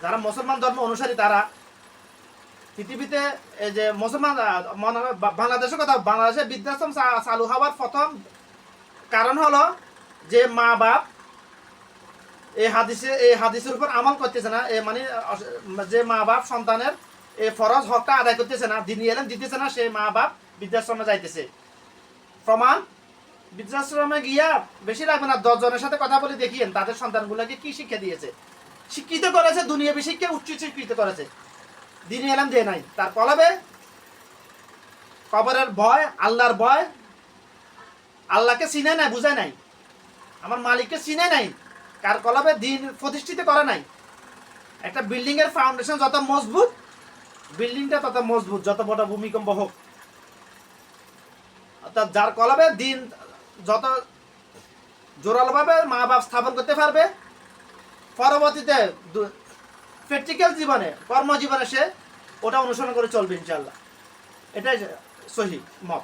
যারা মুসলমান ধর্ম অনুসারী তারা পৃথিবীতে এই যে মুসলমান বাংলাদেশের কথা, বাংলাদেশে বৃদ্ধাশ্রম চালু হওয়ার প্রথম কারণ হলো যে মা বাপ এই হাদিসের উপর আমল করতেছে না, মানে যে মা বাপ সন্তানের এই ফরজ হকটা আদায় করতেছে না, দিনী এলেম দিতেছে না, সেই মা বাপ বৃদ্ধাশ্রমে যাইতেছে। প্রমাণ, বৃদ্ধাশ্রমে গিয়া বেশি লাগবে না, 10 জনের সাথে কথা বলে দেখিয়েন তাদের সন্তানগুলোকে কি শিক্ষা দিয়েছে। শিক্ষিত করেছে, দুনিয়াবী শিক্ষা উচ্চ শিক্ষিত করেছে, দিনী এলেম দিয়ে নাই। তার কলবে কবরের ভয়, আল্লাহর ভয়, আল্লাহকে চিনে নাই, বুঝে নাই, আমার মালিককে চিনে নাই, কার কলবে দিন প্রতিষ্ঠিত করে নাই। একটা বিল্ডিং এর ফাউন্ডেশন যত মজবুত, বিল্ডিংটা তত মজবুত, যত বড় ভূমিকম্প হোক। অর্থাৎ যার কলবে দিন যত জোরালোভাবে মা বাপ স্থাপন করতে পারবে, পরবর্তীতে প্র্যাকটিক্যাল জীবনে, কর্মজীবনে সে ওটা অনুসরণ করে চলবে ইনশাল্লাহ। এটাই সহি মত।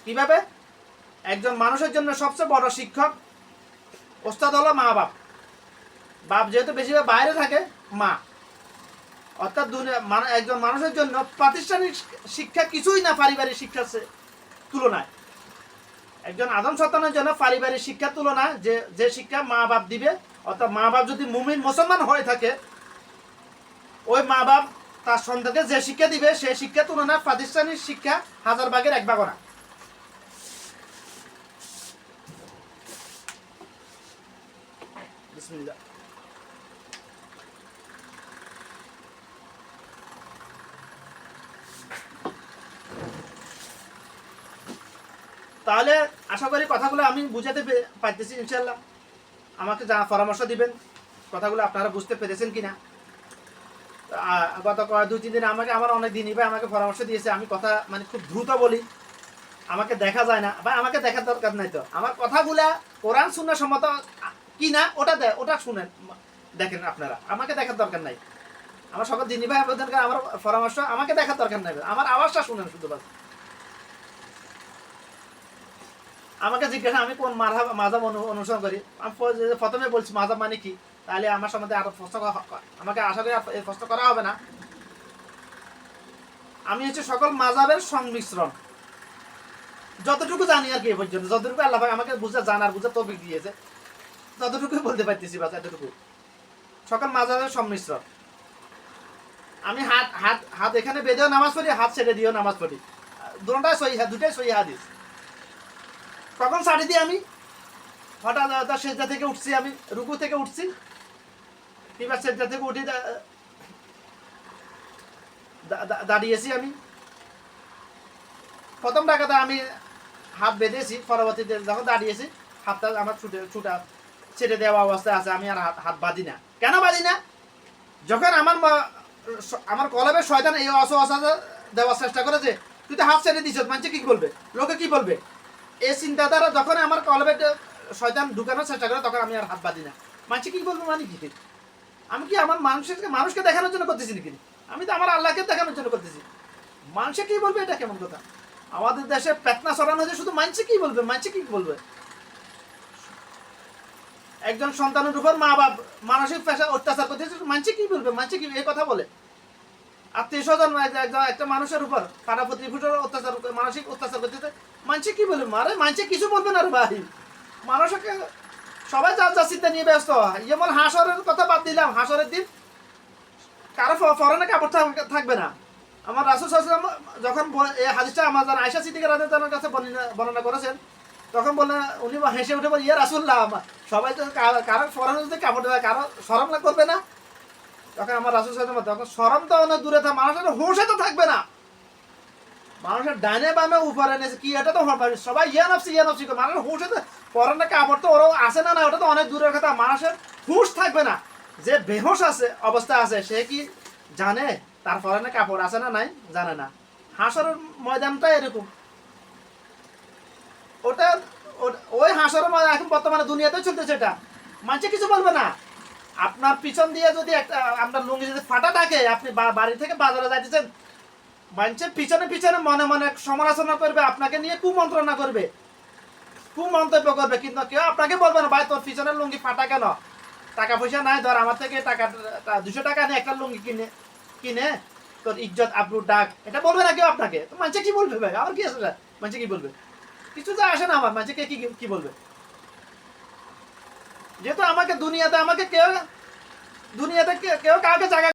কিভাবে? একজন মানুষের জন্য সবচেয়ে বড় শিক্ষক ওস্তাদ হলো মা বাপ। বাপ যেহেতু বেশিরভাগ বাইরে থাকে, মা, অর্থাৎ একজন মানুষের জন্য প্রাতিষ্ঠানিক শিক্ষা কিছুই না পারিবারিক শিক্ষার তুলনায়। একজন আদম সন্তানের জন্য পারিবারিক শিক্ষার তুলনায় যে শিক্ষা মা বাপ দিবে, অর্থাৎ মা বাপ যদি মুমিন মুসলমান হয়ে থাকে, ওই মা বাপ তার সন্তানকে যে শিক্ষা দিবে সেই শিক্ষার তুলনায় প্রাতিষ্ঠানিক শিক্ষা 1000 ভাগের 1 ভাগও না। বিসমিল্লাহ। তাহলে আশা করি কথাগুলো আমি বুঝাতে পারতেছি ইনশাল্লাহ। আমাকে যা পরামর্শ দিবেন, কথাগুলো আপনারা বুঝতে পেরেছেন কিনা। গত 2-3 দিন আমার অনেক দিনই ভাই আমাকে পরামর্শ দিয়েছে, আমি কথা মানে খুব দ্রুত বলি, আমাকে দেখা যায় না ভাই, আমাকে দেখার দরকার নাই তো, আমার কথাগুলা কোরআন সুন্নাহ সম্মত কিনা ওটা শুনেন, দেখেন আপনারা, আমাকে দেখার দরকার নাই। আমার সকল দিনই ভাই আপনাদের আমার পরামর্শ, আমাকে দেখার দরকার নাই, আমার আওয়াজটা শুনেন শুধু বাস। আমাকে জিজ্ঞাসা আমি কোন মাযহাব অনুসরণ করি, আমি প্রথমে বলছি মাযহাব মানে কি, তাহলে আমার সম্বন্ধে আরো প্রশ্ন আমাকে আশা করি প্রশ্ন করা হবে না। আমি হচ্ছে সকল মাযহাবের সংমিশ্রণ, যতটুকু জানি আর কি এ পর্যন্ত, যতটুকু আল্লাহ আমাকে জানার বুঝার তৌফিক দিয়েছে, ততটুকুই বলতে পারতেছি বাস, এতটুকু। সকল মাযহাবের সংমিশ্রণ। আমি হাত এখানে বেঁধেও নামাজ পড়ি, হাত ছেড়ে দিয়েও নামাজ পড়ি, দুটাই সহি হাদিস। কখন ছাড়ি দিই আমি, হঠাৎ সেজদা থেকে উঠছি, আমি রুকু থেকে উঠছি, কিংবা সেজদা থেকে উঠি দাঁড়িয়েছি, আমি প্রথম টাকাতে আমি হাত বেঁধেছি, পরবর্তীতে যখন দাঁড়িয়েছি হাতটা আমার ছুটা ছেড়ে দেওয়া অবস্থায় আছে, আমি আর হাত বাঁধি না। কেন বাঁধি না? যখন আমার কলবে শয়তান এই অসহসা দেওয়ার চেষ্টা করেছে, তুই তো হাত ছেড়ে দিছ, মানুষ কি বলবে, লোকে কি বলবে, এই চিন্তাধারা যখন আমার কলবে শয়তান ঢুকানোর চেষ্টা করে, তখন আমি আর হাত বাঁধি না। মানুষ কি বলবো মানে কি, আমি কি আমার মানুষকে দেখানোর জন্য করতেছি নাকি? আমি তো আমার আল্লাহকে দেখানোর জন্য করতেছি। মানুষে কি বলবে, এটা কেমন কথা? আমাদের দেশে পেতনা ছড়ানো হয়েছে, শুধু মানুষে কি বলবে। একজন সন্তানের উপর মা বাপ মানসিক অত্যাচার করতেছে, মানুষে কি বলবে, মানুষে কি এই কথা বলে? আত্মীয় স্বজন একটা মানুষের উপর পাড়া প্রতিবেশীর অত্যাচার, মানসিক অত্যাচার করতেছে, মানুষে কি বলবে? মারে মানুষে কিছু বলবে না রে ভাই, মানুষকে সবাই যার চিন্তা নিয়ে ব্যস্ত। যেমন হাসরের কথা বাদ দিলাম, হাসরের দিন কারো পরনে কাপড় থাকবে না। আমার রাসূল সাল্লাল্লাহু আলাইহি ওয়াসাল্লাম যখন এই হাদিসটা আমার আয়েশা সিদ্দিকা রাদিয়াল্লাহু আনহার কাছে বর্ণনা করেছেন, তখন বললেন, উনি হেসে উঠে বলেন, ইয়া রাসূলুল্লাহ, সবাই তো কারো পরনে যদি কাপড় দেয়, কারো শরম করবে না? তখন আমার রাসূল সাল্লাল্লাহু আলাইহি ওয়াসাল্লাম, তখন শরম তো অনেক দূরে থাকে, মানুষের হুঁশে তো থাকবে না, মানুষের ডাইনে বামে উপরে নিচে কি, এটা তো সবাই ইয়া নফসি করে, মানুষের হুঁশে তো পরনে কাপড় তো ওরাও আসে না, ওটা তো অনেক দূরের কথা, মানুষের হুঁশ থাকবে না। যে বেহুশ আছে অবস্থা আছে, সে কি জানে তার পরনে কাপড় আছে না নাই? জানে না। হাসরের ময়দানটা এরকম, ওটা ওই হাসরের ময়দান এখন বর্তমানে দুনিয়াতেও চলতেছে, এটা মানুষে কিছু বলবে না। আপনার পিছন দিয়ে যদি একটা আপনার লুঙ্গি যদি ফাটা থাকে, আপনি বাড়ি থেকে বাজারে যাইতেছেন, মানুষের পিছনে মনে মনে সমালোচনা করবে, আপনাকে নিয়ে কুমন্ত্রণা করবে, কুমন্তব্য করবে, কিন্তু কেউ আপনাকে বলবে না, ভাই তোর পিছনের লুঙ্গি ফাটা কেন, টাকা পয়সা নাই, ধর আমার থেকে টাকা 200 টাকা নিয়ে একটা লুঙ্গি কিনে কিনে তোর ইজ্জত আব্রু ডাক, এটা বলবে না কেউ আপনাকে, তো মানুষে কি বলবে ভাই, আমার কি আছে, মানুষে কি বলবে, কিছু তো আসে না আমার, মানুষে কে কি বলবে, যেহেতু আমাকে দুনিয়াতে কেউ কাউকে জায়গা